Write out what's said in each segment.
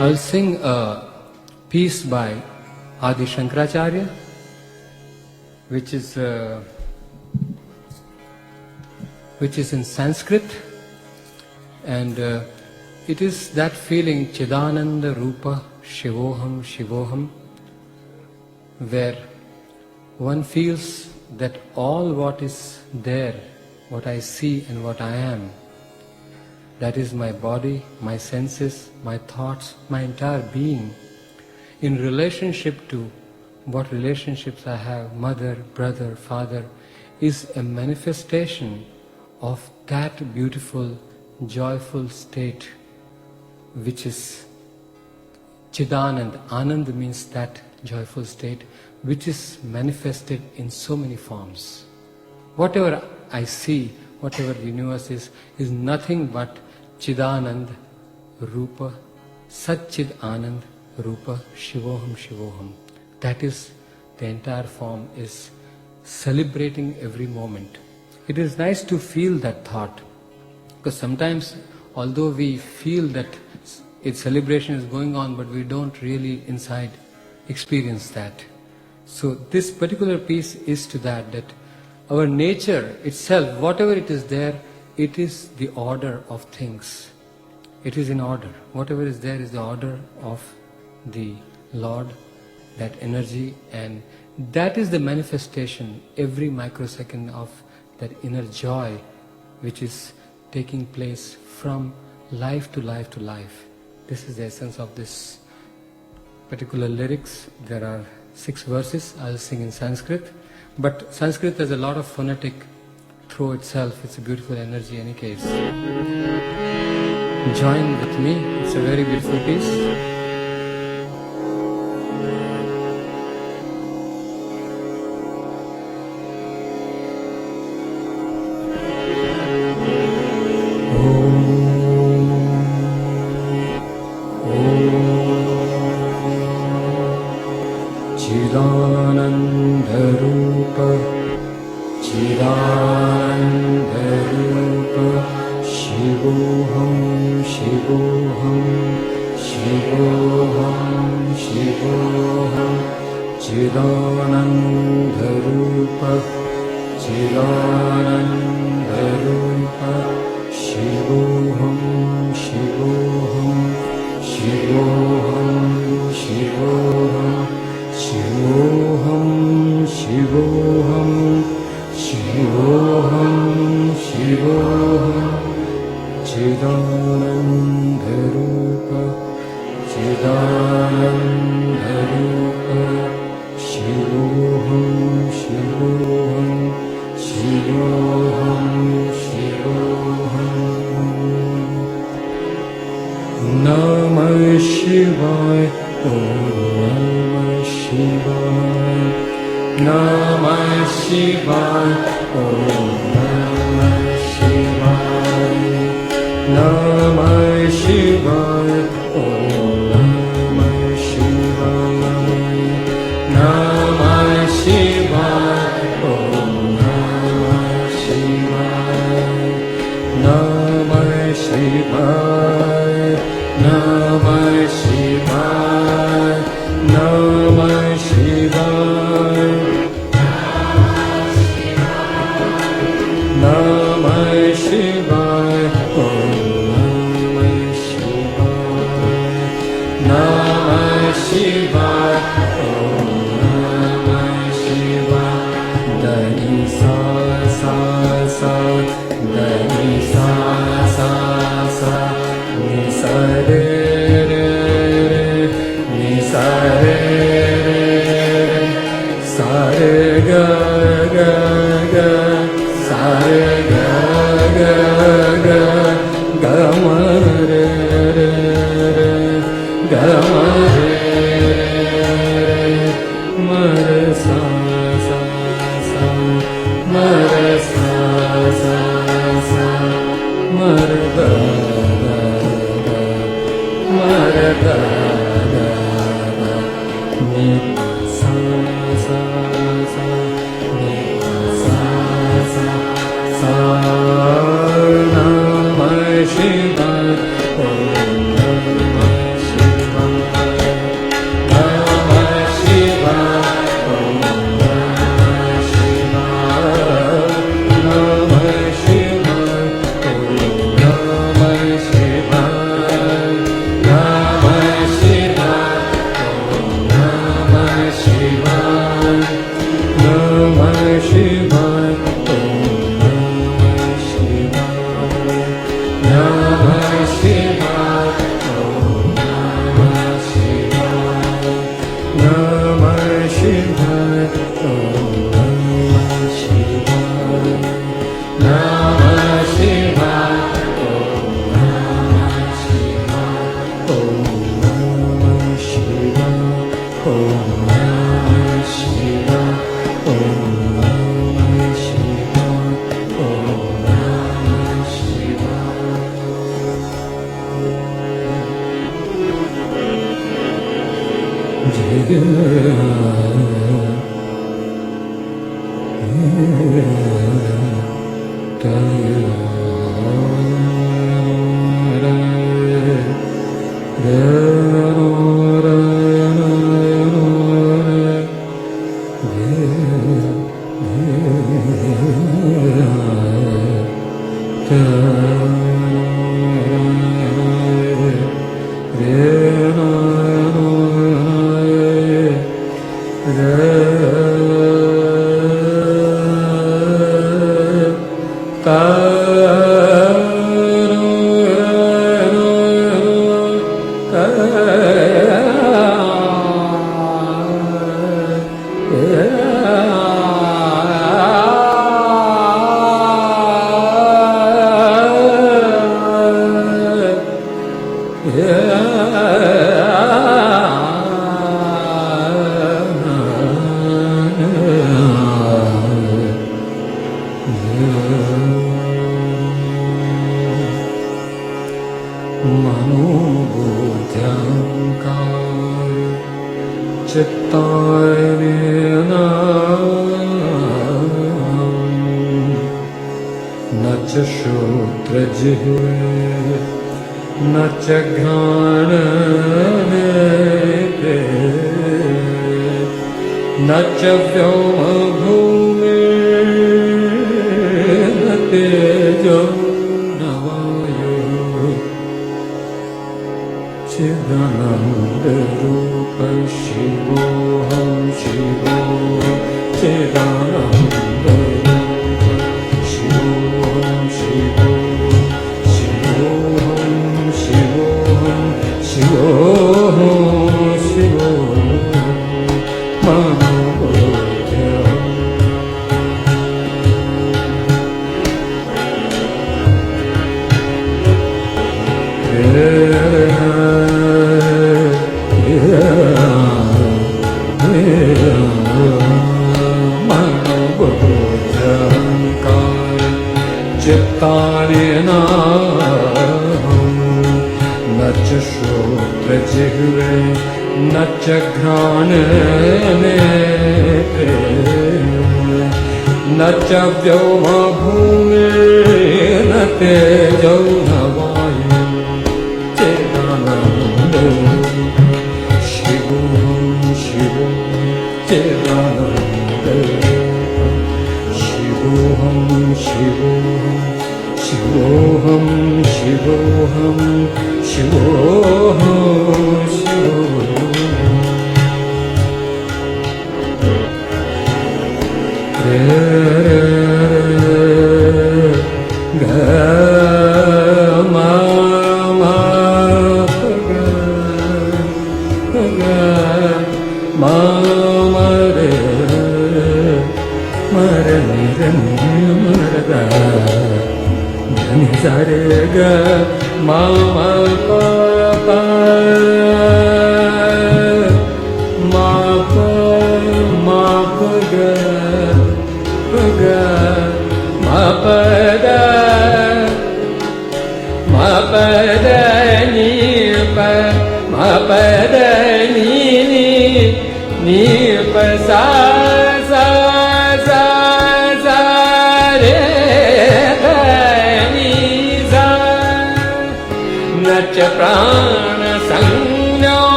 I'll sing a piece by Adi Shankaracharya, which is in Sanskrit, and it is that feeling Chidananda Rupa Shivoham Shivoham, where one feels that all what is there, what I see and what I am, that is my body, my senses, my thoughts, my entire being, in relationship to what relationships I have, mother, brother, father, is a manifestation of that beautiful, joyful state which is Chidanand. Anand means that joyful state which is manifested in so many forms. Whatever I see, whatever the universe is nothing but Chidanand Rupa, Satchid Anand Rupa Shivoham Shivoham. That is, the entire form is celebrating every moment. It is nice to feel that thought, because sometimes although we feel that its celebration is going on, but we don't really inside experience that. So this particular piece is to that our nature itself, whatever it is there, it is the order of things. It is in order. Whatever is there is the order of the Lord, that energy, and that is the manifestation every microsecond of that inner joy which is taking place from life to life to life. This is the essence of this particular lyrics. There are 6 verses. I'll sing in Sanskrit, but Sanskrit has a lot of phonetic through itself. It's a beautiful energy in any case. Join with me. It's a very beautiful piece. Namah Shivaya, Om Namah Shivaya.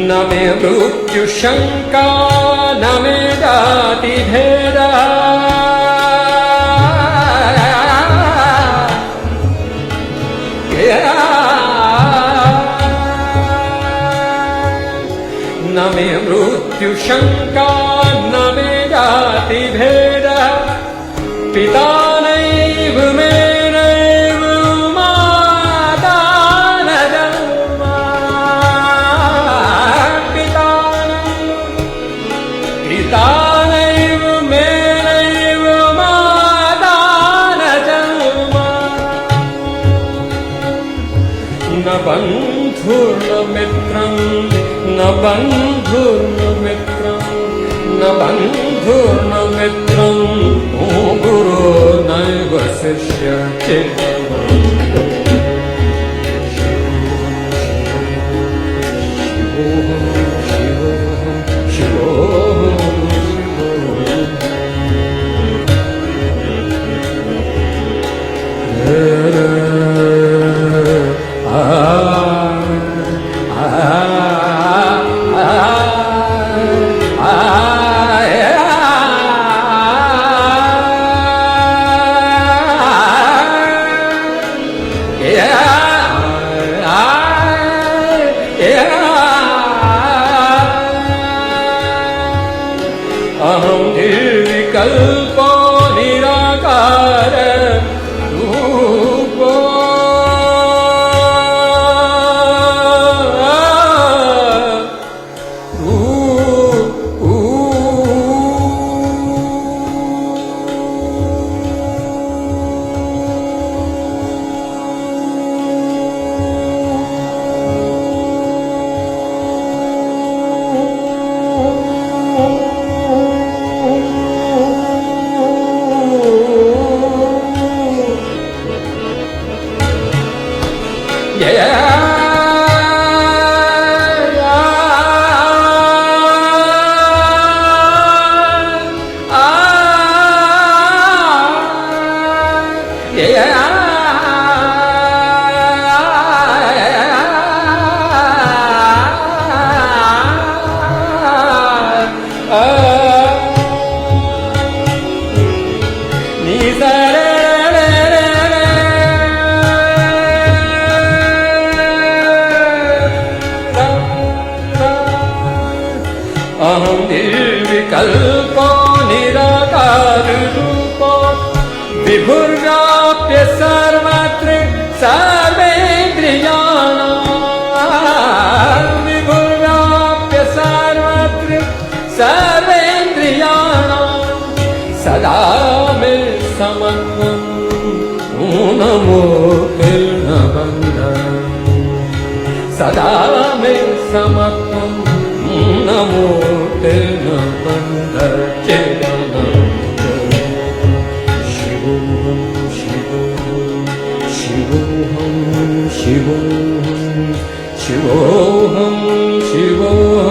न मे मृत्यु शंका न मे जाति भेदा न मे मृत्यु शंका न मे जाति भेदा पिता नैव मे नैव माता न जन्मा पिता नैव मे नैव माता न जन्मा न बन्धुर्न मित्रं न बन्धुर्न मित्रं न बन्धुर्न मित्रं नो गुरो नैव शिष्य अहं निर्विकल्पो निराकार रूपो अहं निर्विकल्पो निराकार रूपो विभुर्व्याप्य सर्वत्र सर्वेन्द्रियाणां विभुर्व्याप्य सर्वत्र सर्वेन्द्रियाणां सदा मे समत्वं नूनमोहिर्न बन्धः सदा मे समत्वं नमो तेन बन्धचेतनं शिवोऽहं शिवोऽहं शिवोऽहं शिवोऽहं शिवोऽहं